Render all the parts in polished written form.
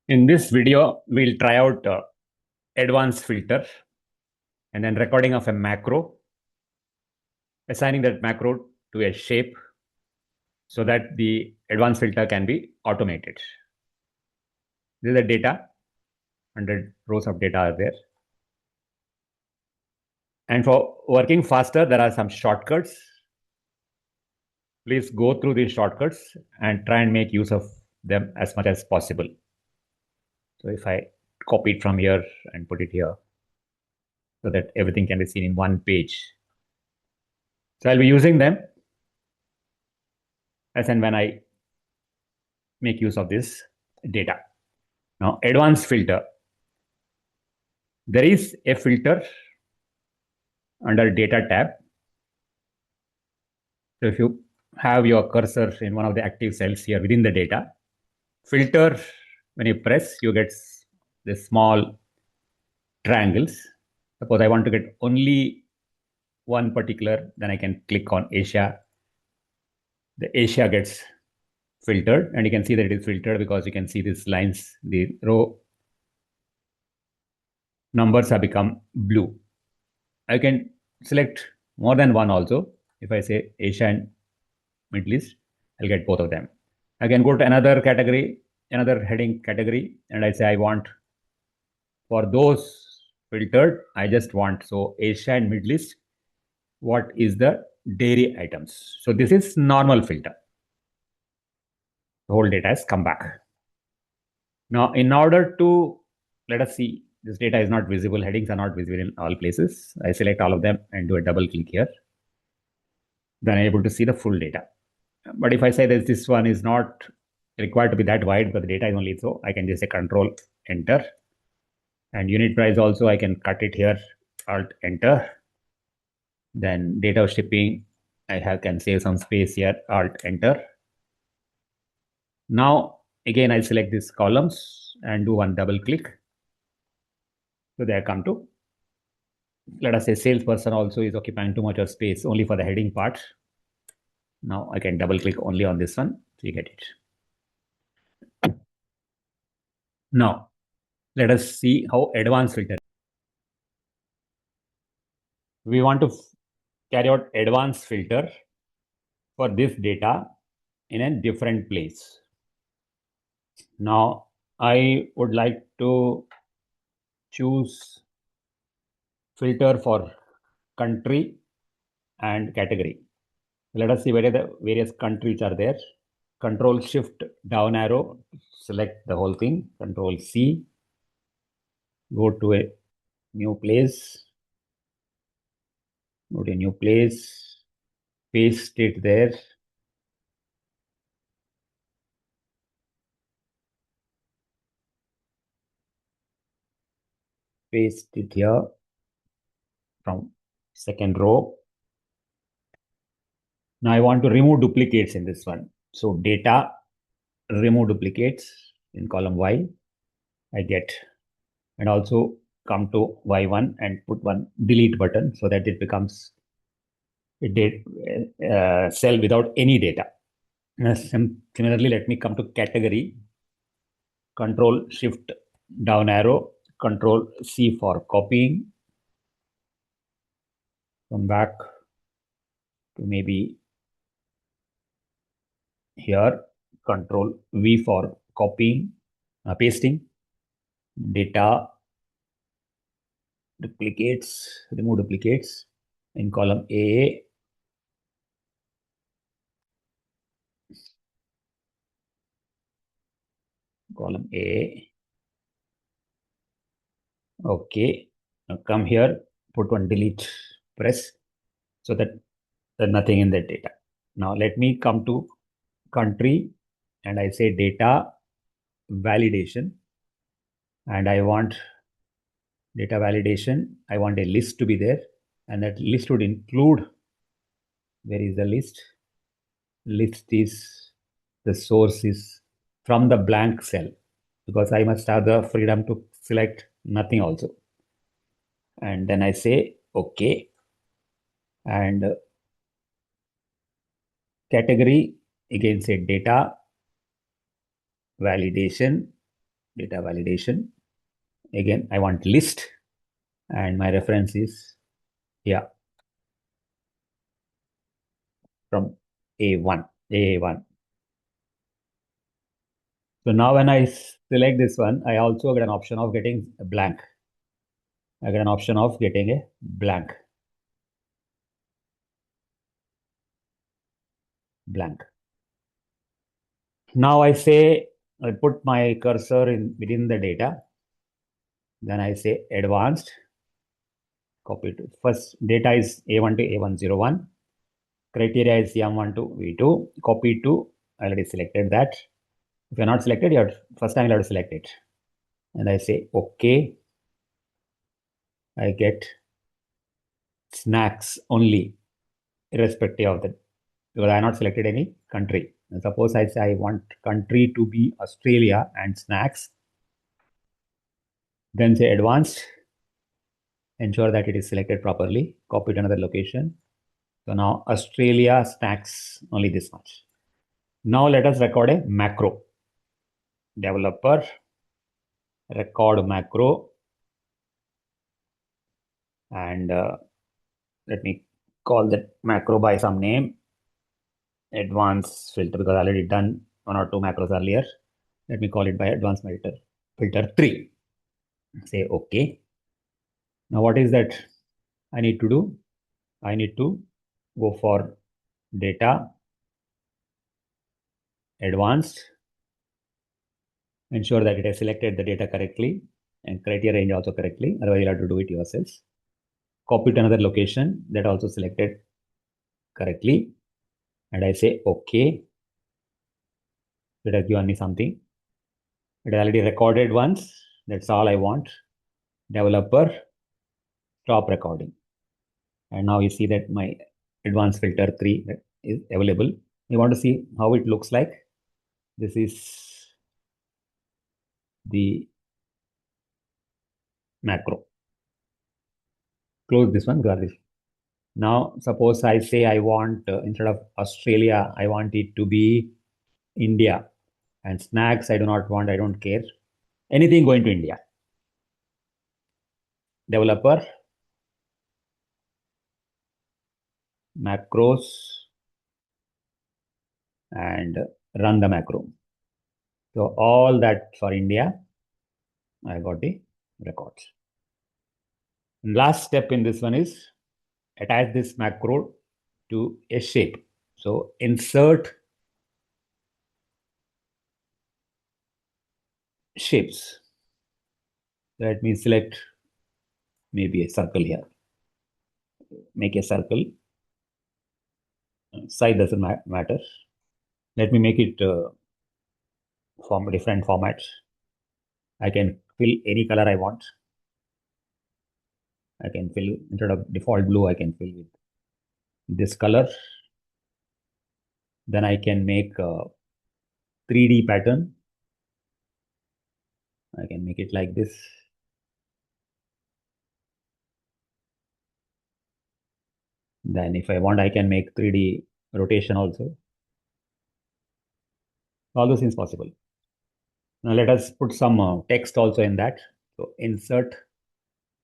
In this video, we'll try out advanced filter and then recording of a macro, assigning that macro to a shape so that the advanced filter can be automated. This is the data, 100 rows of data are there. And for working faster, there are some shortcuts. Please go through these shortcuts and try and make use of them as much as possible. So if I copy it from here and put it here so that everything can be seen in one page. So I'll be using them as and when I make use of this data. Now, advanced filter. There is a filter under data tab. So if you have your cursor in one of the active cells here within the data, filter, when you press, you get the small triangles. Suppose I want to get only one particular, then I can click on Asia. The Asia gets filtered, and you can see that it is filtered because you can see these lines, the row numbers have become blue. I can select more than one also. If I say Asia and Middle East, I'll get both of them. I can go to another category, another heading category, and I say I want for those filtered, I just want, so Asia and Middle East, what is the dairy items? So this is normal filter. The whole data has come back. Now, in order to, let us see, this data is not visible, headings are not visible in all places. I select all of them and do a double click here. Then I'm able to see the full data. But if I say that this one is not required to be that wide, but the data is only so, I can just say Control Enter. And unit price also, I can cut it here, Alt Enter. Then data of shipping, can save some space here, Alt Enter. Now, again, I select these columns and do one double click. So there I come to, let us say salesperson also is occupying too much of space only for the heading part. Now I can double click only on this one, so you get it. Now, let us see how advanced filter. We want to carry out advanced filter for this data in a different place. Now, I would like to choose filter for country and category. Let us see where the various countries are there. Control Shift down arrow, select the whole thing. Control C, go to a new place. Go to a new place, paste it there. Paste it here from second row. Now I want to remove duplicates in this one. So data, remove duplicates in column Y, I get, and also come to Y1 and put one delete button so that it becomes a cell without any data. Similarly, let me come to category, Control Shift down arrow, Control C for copying. Come back to maybe here, Control V for copying, pasting, data, duplicates, remove duplicates in column A. Column A. Okay, now come here, put one delete, press, so that there's nothing in that data. Now let me come to country and I say data validation, and I want data validation. I want a list to be there, and that list would include, where is the list? List is, the source is from the blank cell, because I must have the freedom to select nothing also. And then I say okay, and category, again say data validation, data validation. Again, I want list, and my reference is here from A1. So now when I select this one, I also get an option of getting a blank. I get an option of getting a blank. Now I say, I put my cursor within the data. Then I say advanced, copy to first data is A1 to A101. Criteria is M1 to V2. Copy to, I already selected that. If you're not selected, you have first time you have to select it. And I say okay. I get snacks only, irrespective of that, because I have not selected any country. And suppose I say I want country to be Australia and snacks. Then say advanced, ensure that it is selected properly, copy to another location. So now Australia snacks only this much. Now let us record a macro. Developer, record macro, and let me call that macro by some name. Advanced filter, because I already done 1 or 2 macros earlier. Let me call it by advanced filter 3. Say okay. Now what is that I need to do? I need to go for data, advanced, ensure that it has selected the data correctly and criteria range also correctly. Otherwise, you'll have to do it yourselves. Copy to another location that also selected correctly. And I say okay. It has given me something. It has already recorded once. That's all I want. Developer, stop recording. And now you see that my advanced filter 3 is available. You want to see how it looks like. This is the macro. Close this one, garnish. Now, suppose I say I want, instead of Australia, I want it to be India. And snacks, I do not want, I don't care. Anything going to India. Developer, macros, and run the macro. So all that for India, I got the records. And last step in this one is attach this macro to a shape. So insert shapes. Let me select maybe a circle here. Make a circle. Size doesn't matter. Let me make it from different formats. I can fill any color I want. I can fill, instead of default blue, I can fill with this color. Then I can make a 3D pattern. I can make it like this. Then if I want, I can make 3D rotation also. All those things possible. Now let us put some text also in that. So insert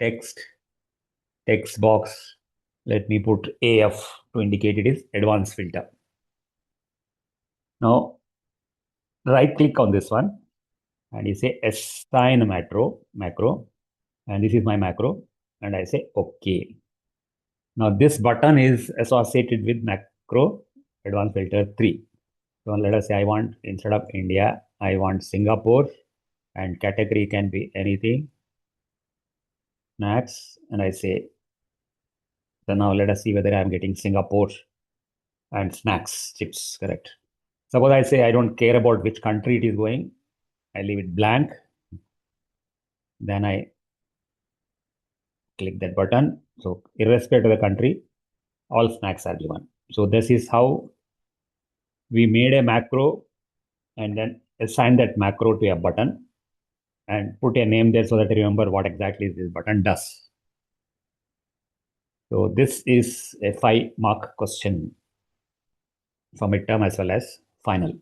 text box. Let me put AF to indicate it is advanced filter. Now right click on this one and you say assign macro, and this is my macro, and I say okay. Now this button is associated with macro advanced filter 3. So let us say I want, instead of India, I want Singapore, and category can be anything, snacks, and I say, so now let us see whether I'm getting Singapore and snacks, chips, correct. Suppose I say I don't care about which country it is going, I leave it blank. Then I click that button. So irrespective of the country, all snacks are given. So this is how we made a macro and then assign that macro to a button and put a name there so that you remember what exactly this button does. So this is a 5-mark question for midterm as well as final.